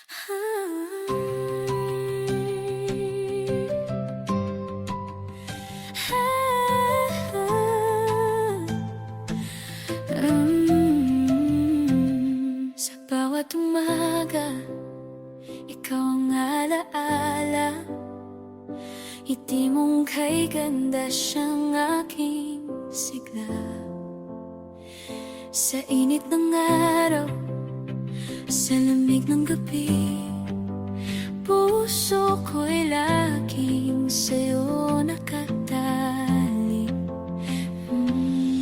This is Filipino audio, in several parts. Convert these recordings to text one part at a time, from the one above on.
Sa bawat umaga, ikaw ang alaala. Ngiti mong kay ganda siyang aking sigla. Sa init ng araw, sa lamig ng gabi, puso ko'y laging sa'yo nakatali.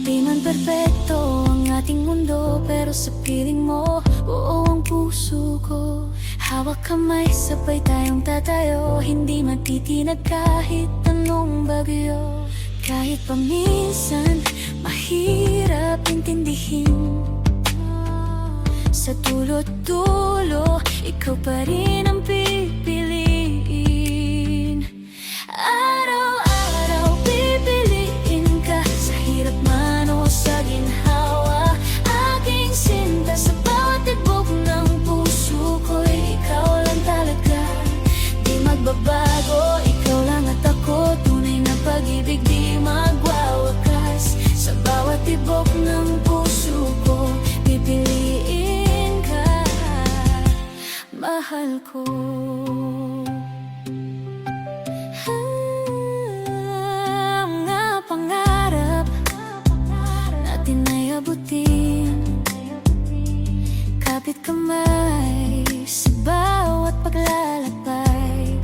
Di man perpekto ang ating mundo, pero sa piling mo, buo ang puso ko. Hawak kamay, sabay tayong tatayo, hindi matitinag kahit anong bagyo. Kahit paminsan, mahirap intindihin, sa dulo't dulo, ikaw pa rin ang pipiliin. Araw-araw pipiliin ka, sa hirap man o sa ginhawa. Aking sinta, sa bawat tibok ng puso ko'y ikaw lang talaga. Di magbabago, ikaw lang at ako. Tunay na pag-ibig di magwawakas. Sa bawat tibok ng puso ko, pipiliin ka, mahal ko. Mga pangarap natin ay abutin, kapit kamay sa bawat paglalakbay.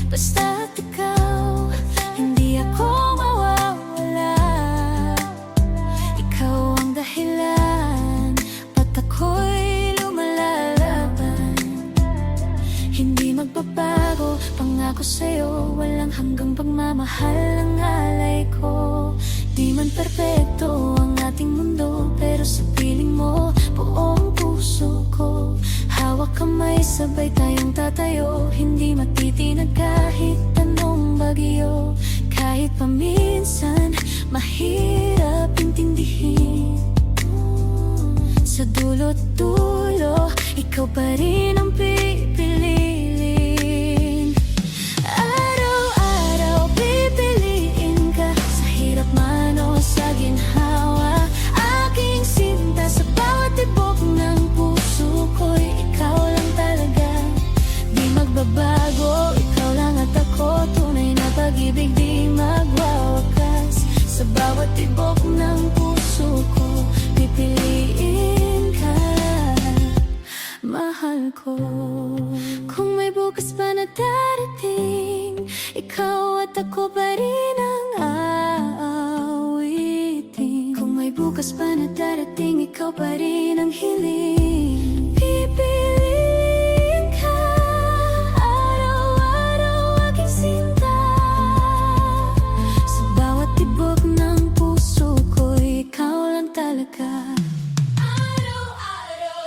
Basta't ikaw, hindi ako mawawala. Ikaw ang dahilan, ba't ako'y lumalalaban. Hindi magbabago, pangako sa'yo, walang hanggang pagmamahal ang alay ko. Di man perpekto ang ating mundo, pero sa piling mo, buong puso ko. Hawak kamay, sabay tayong tatayo, hindi matitinag kahit anong bagyo. Kahit paminsan, mahirap intindihin, sa dulo't dulo, ikaw pa rin ang pipiliin. Araw-araw pipiliin ka, sa hirap man o sa ginhawa. Aking sinta, sa bawat tibok ng puso ko'y ikaw lang talaga. Di magbabago, ikaw lang at ako. Tunay na pag-ibig di magwawakas. Sa bawat tibok ng puso ko, pipiliin ka, mahal ko. Kung may bukas pa na darating, ikaw at ako pa rin ang aawitin. Kung may bukas pa na darating, ikaw pa rin ang hiling. Pipiliin ka, araw-araw aking sinta. Sa bawat tibok ng puso ko, ikaw lang talaga. Araw-araw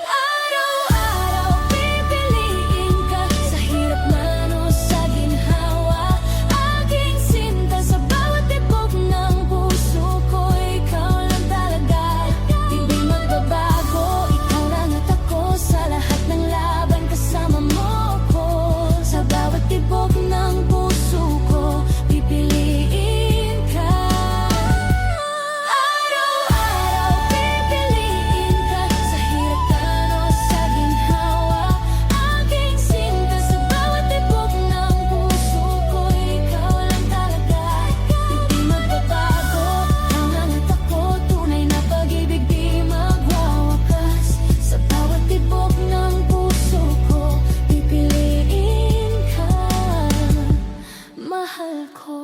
pipiliin ka, sa hirap man o sa ginhawa. Aking sinta, sa bawat tibok ng puso ko, ikaw lang talaga. Hindi magbabago, ikaw lang at ako. Sa lahat ng laban, kasama mo ko. Sa bawat tibok ng puso ko, pipiliin ka. Araw-araw pipiliin ka, sa hirap man o sa ginhawa. Aking sinta, sa bawat tibok ng puso ko, ikaw lang talaga. Hindi magbabago, ikaw lang at ako. Tunay na pag-ibig di magwawakas. Sa bawat tibok ng puso ko, pipiliin ka, mahal ko.